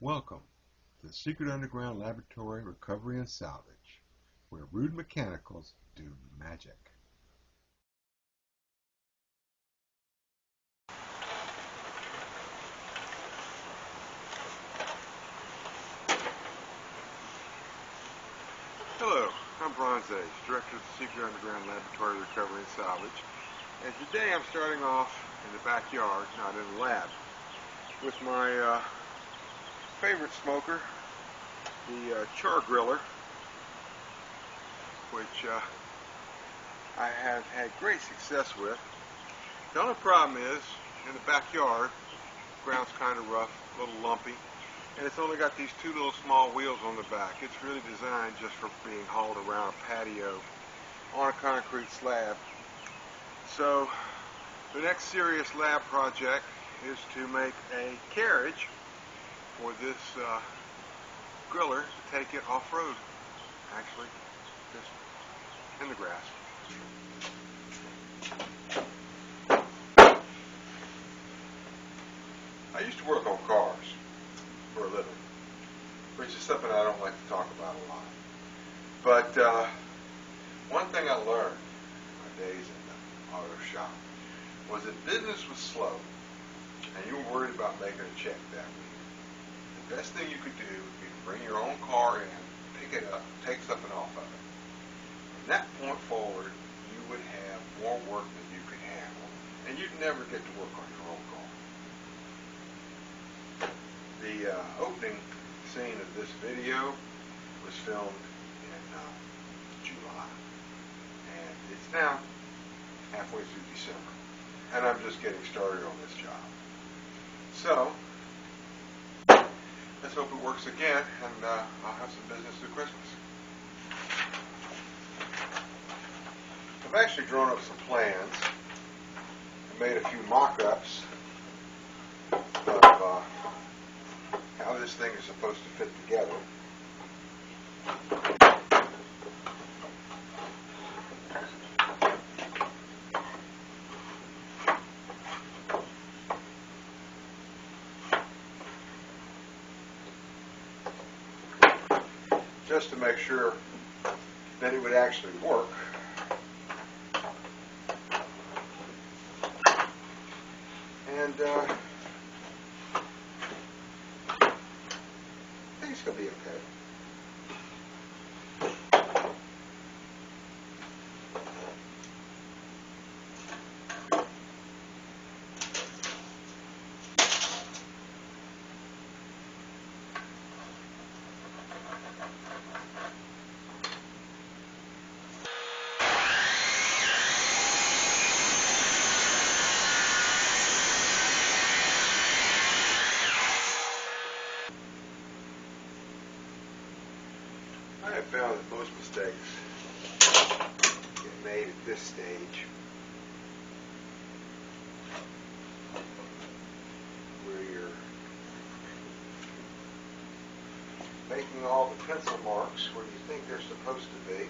Welcome to the Secret Underground Laboratory Recovery and Salvage, where rude mechanicals do magic. Hello, I'm Bronze Age, Director of the Secret Underground Laboratory Recovery and Salvage, and today I'm starting off in the backyard, not in the lab, with my favorite smoker, the Char Griller, which I have had great success with. The only problem is, in the backyard, the ground's kind of rough, a little lumpy, and it's only got these two little small wheels on the back. It's really designed just for being hauled around a patio on a concrete slab. So the next serious lab project is to make a carriage for this griller to take it off-road, actually, just in the grass. I used to work on cars for a living, which is something I don't like to talk about a lot. But one thing I learned in my days in the auto shop was that business was slow, and you were worried about making a check that week. The best thing you could do would be to bring your own car in, pick it up, take something off of it. From that point forward, you would have more work than you could handle, and you'd never get to work on your own car. The opening scene of this video was filmed in July, and it's now halfway through December, and I'm just getting started on this job. So let's hope it works again, and I'll have some business through Christmas. I've actually drawn up some plans and made a few mock-ups of how this thing is supposed to fit together. Just to make sure that it would actually work. And I think it's going to be okay. I have found that most mistakes get made at this stage, where you're making all the pencil marks where you think they're supposed to be.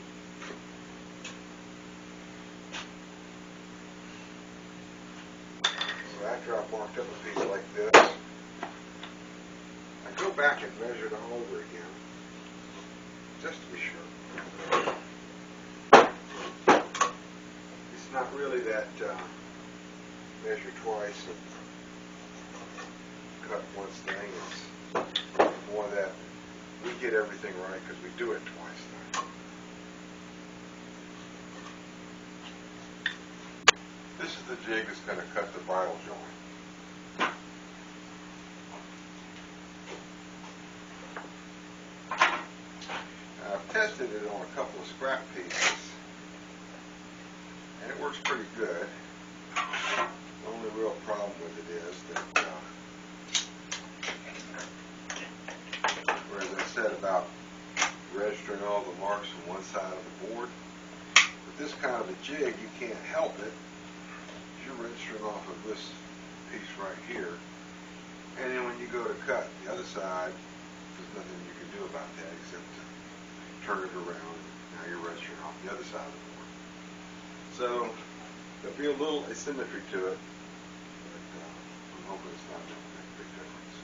So after I've marked up a piece like this, I go back and measure them over again, just to be sure. It's not really that measure twice and cut once thing. It's more that we get everything right because we do it twice. This is the jig that's going to cut the bridle joint. I've tested it on a couple of scrap pieces, and it works pretty good. The only real problem with it is that, whereas I said about registering all the marks from one side of the board, with this kind of a jig, you can't help it. You're registering off of this piece right here, and then when you go to cut the other side, there's nothing you can do about that except to turn it around, and now you're registering off the other side of the board. So there'll be a little asymmetry to it, but I'm hoping it's not going to make a big difference.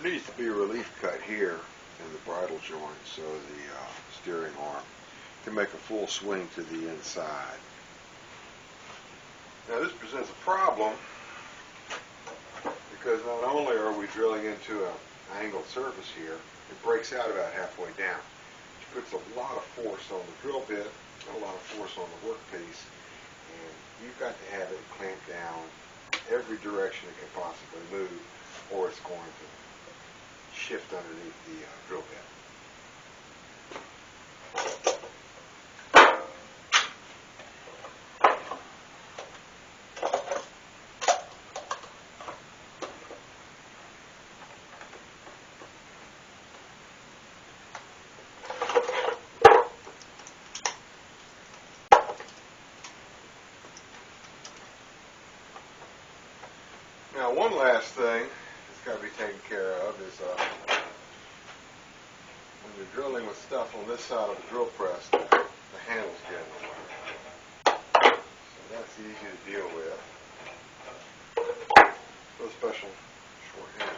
There needs to be a relief cut here in the bridle joint, so the steering arm can make a full swing to the inside. Now this presents a problem because not only are we drilling into an angled surface here, it breaks out about halfway down, which puts a lot of force on the drill bit and a lot of force on the workpiece, and you've got to have it clamped down every direction it can possibly move, or it's going to shift underneath the drill bit. Now, one last thing that's got to be taken care of is when you're drilling with stuff on this side of the drill press, the handles get in the way. So that's easy to deal with with a special short handle.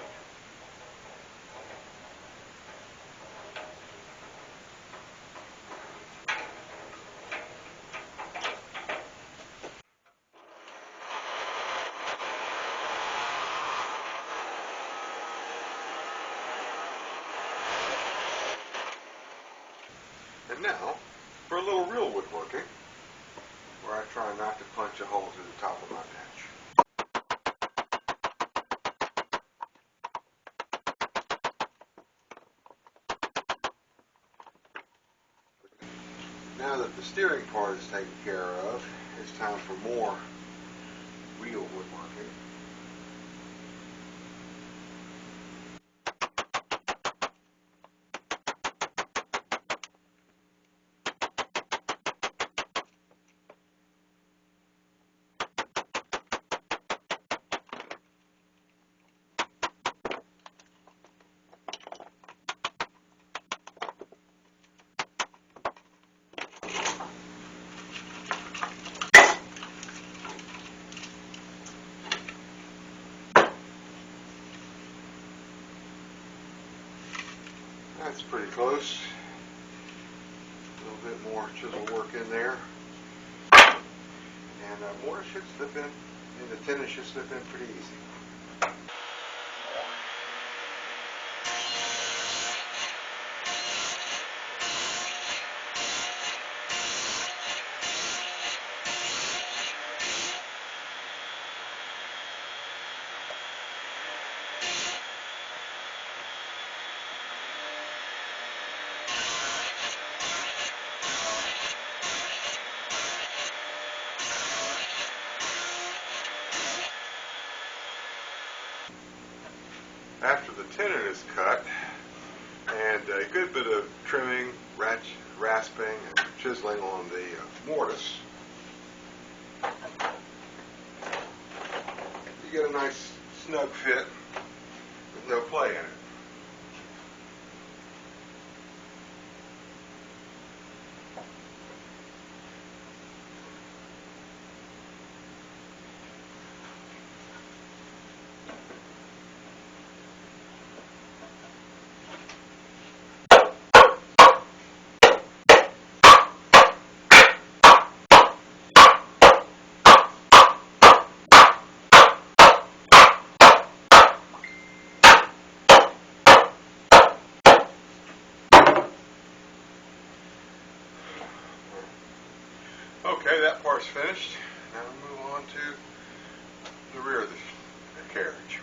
And now, for a little real woodworking, where I try not to punch a hole through the top of my bench. Now that the steering part is taken care of, it's time for more real woodworking. That's pretty close. A little bit more chisel work in there. And mortar should slip in, and the tenon should slip in pretty easy. After the tenon is cut, and a good bit of trimming, rasping, and chiseling on the mortise, you get a nice snug fit with no play in it. Okay, that part's finished. Now we'll move on to the rear of the carriage.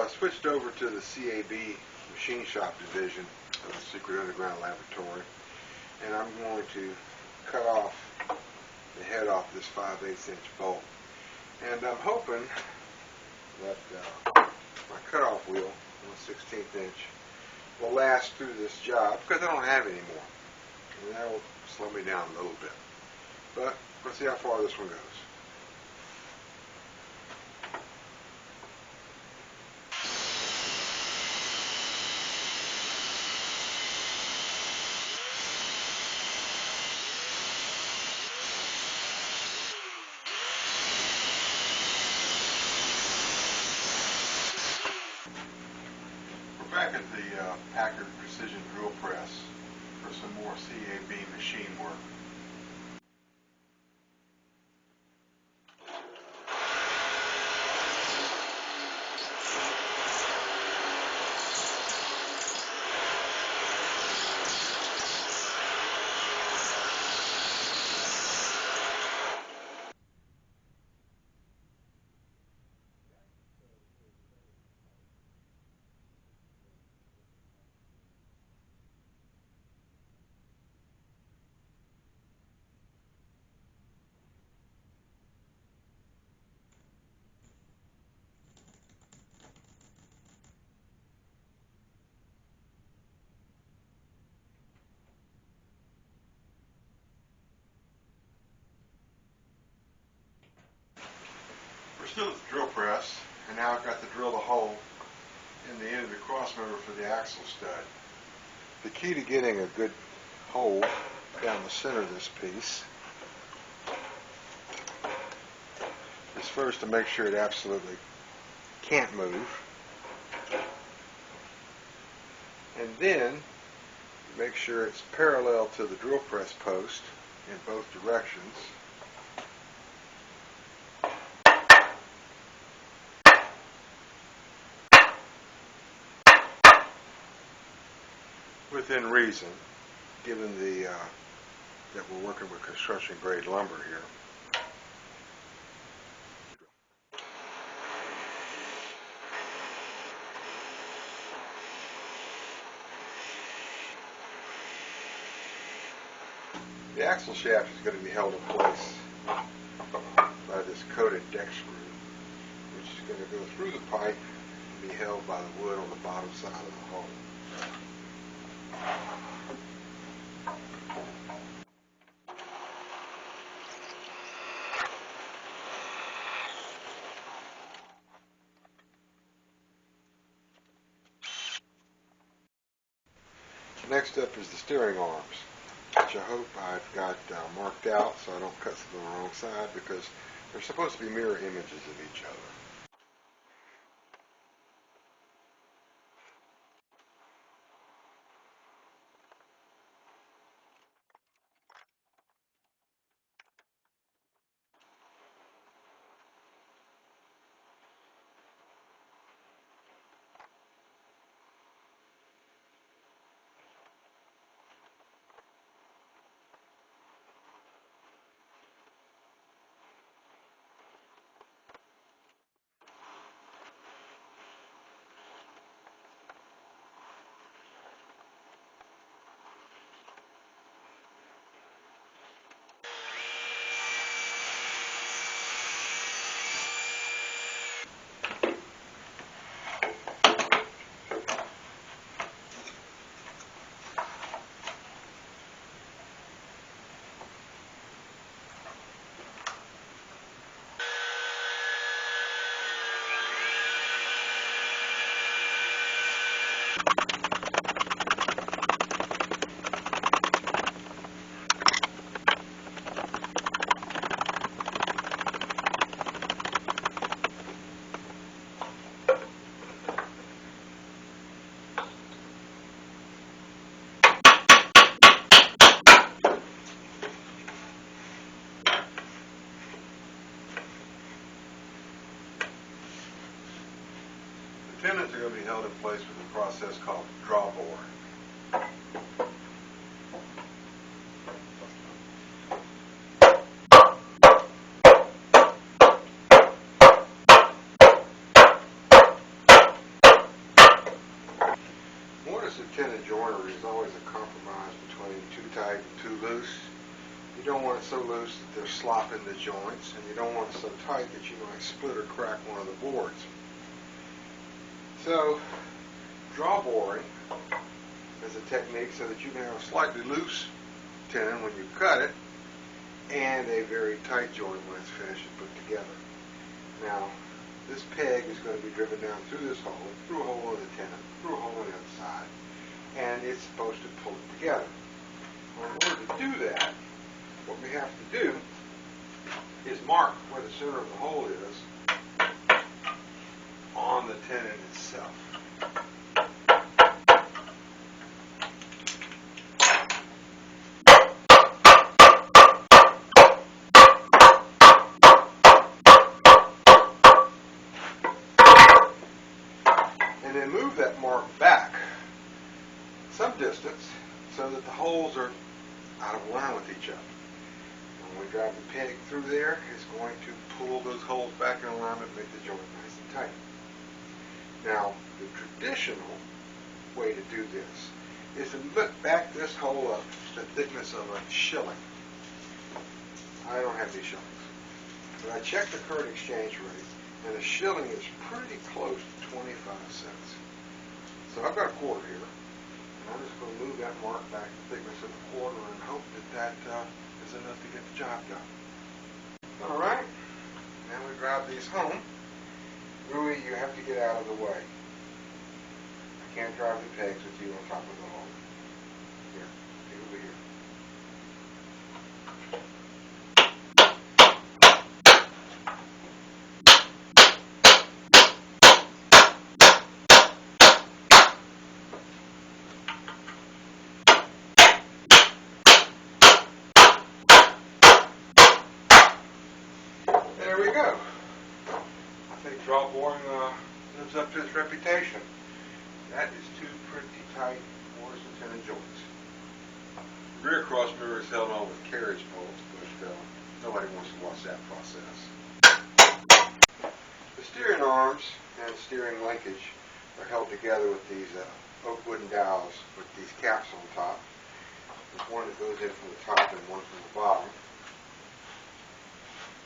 switched over to the CAB machine shop division of the Secret Underground Laboratory, and I'm going to cut off the head off this 5/8" bolt. And I'm hoping that my cutoff wheel, 1/16" will last through this job, because I don't have any more. And that will slow me down a little bit. But let's see how far this one goes. Back at the Packard Precision Drill Press for some more CAB machine work. We're still at the drill press, and now I've got to drill the hole in the end of the cross member for the axle stud. The key to getting a good hole down the center of this piece is first to make sure it absolutely can't move, and then make sure it's parallel to the drill press post in both directions. Within reason, given that we're working with construction grade lumber here. The axle shaft is going to be held in place by this coated deck screw, which is going to go through the pipe and be held by the wood on the bottom side of the hole. Next up is the steering arms, which I hope I've got marked out so I don't cut them on the wrong side, because they're supposed to be mirror images of each other. The tenons are going to be held in place with a process called drawbore. tenon joinery is always a compromise between too tight and too loose. You don't want it so loose that they're slopping the joints, and you don't want it so tight that you might split or crack one of the boards. So, draw boring is a technique so that you can have a slightly loose tenon when you cut it, and a very tight joint when it's finished and put together. Now, this peg is going to be driven down through this hole, through a hole in the tenon, through a hole on the other side, and it's supposed to pull it together. Well, in order to do that, what we have to do is mark where the center of the hole is on the tenon itself. And then move that mark back some distance so that the holes are out of line with each other. When we drive the peg through there, it's going to pull those holes back in alignment and make the joint nice and tight. Now, the traditional way to do this is to back this hole up to the thickness of a shilling. I don't have these shillings, but I checked the current exchange rate, and a shilling is pretty close to 25 cents. So I've got a quarter here, and I'm just going to move that mark back to the thickness of a quarter and hope that is enough to get the job done. Alright, now we drive these home. Really, you have to get out of the way. I can't drive the pegs with you on top of the hole. Here, get over here. There we go. I think draw boring lives up to its reputation. That is two pretty tight mortise and tenon joints. The rear cross mirror is held on with carriage bolts, but nobody wants to watch that process. The steering arms and steering linkage are held together with these oak wooden dowels with these caps on top. There's one that goes in from the top and one from the bottom.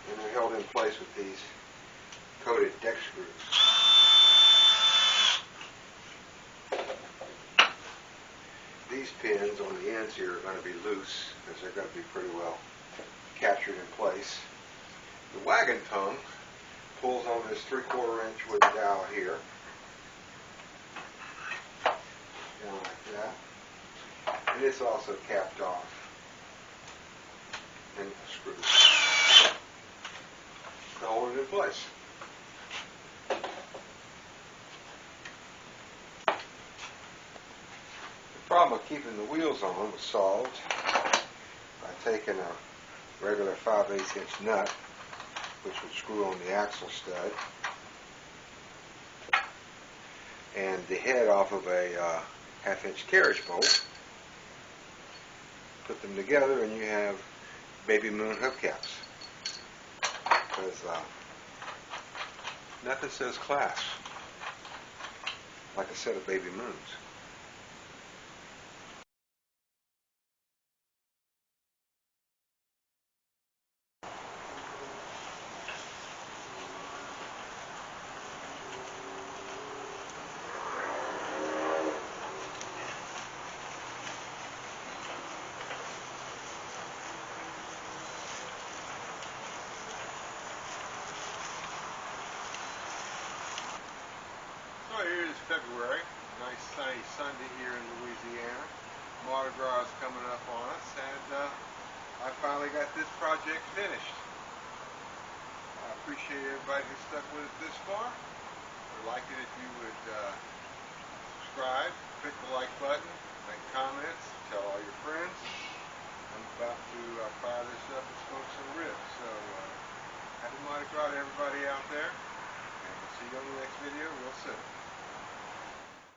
And they're held in place with these coated deck screws. These pins on the ends here are going to be loose because they're going to be pretty well captured in place. The wagon tongue pulls on this 3/4 inch wooden dowel here, down like that, and it's also capped off and screwed to hold it in place. The problem of keeping the wheels on was solved by taking a regular 5/8 inch nut, which would screw on the axle stud, and the head off of a 1/2 inch carriage bolt. Put them together and you have baby moon hubcaps. Because nothing says class like a set of baby moons. So here it is February, nice sunny Sunday here in Louisiana. Mardi Gras is coming up on us, and I finally got this project finished. I appreciate everybody who stuck with it this far. I'd like it if you would subscribe, click the like button, make comments, tell all your friends. I'm about to fire this up and smoke some ribs. So happy Mardi Gras to everybody out there, and we'll see you on the next video real soon.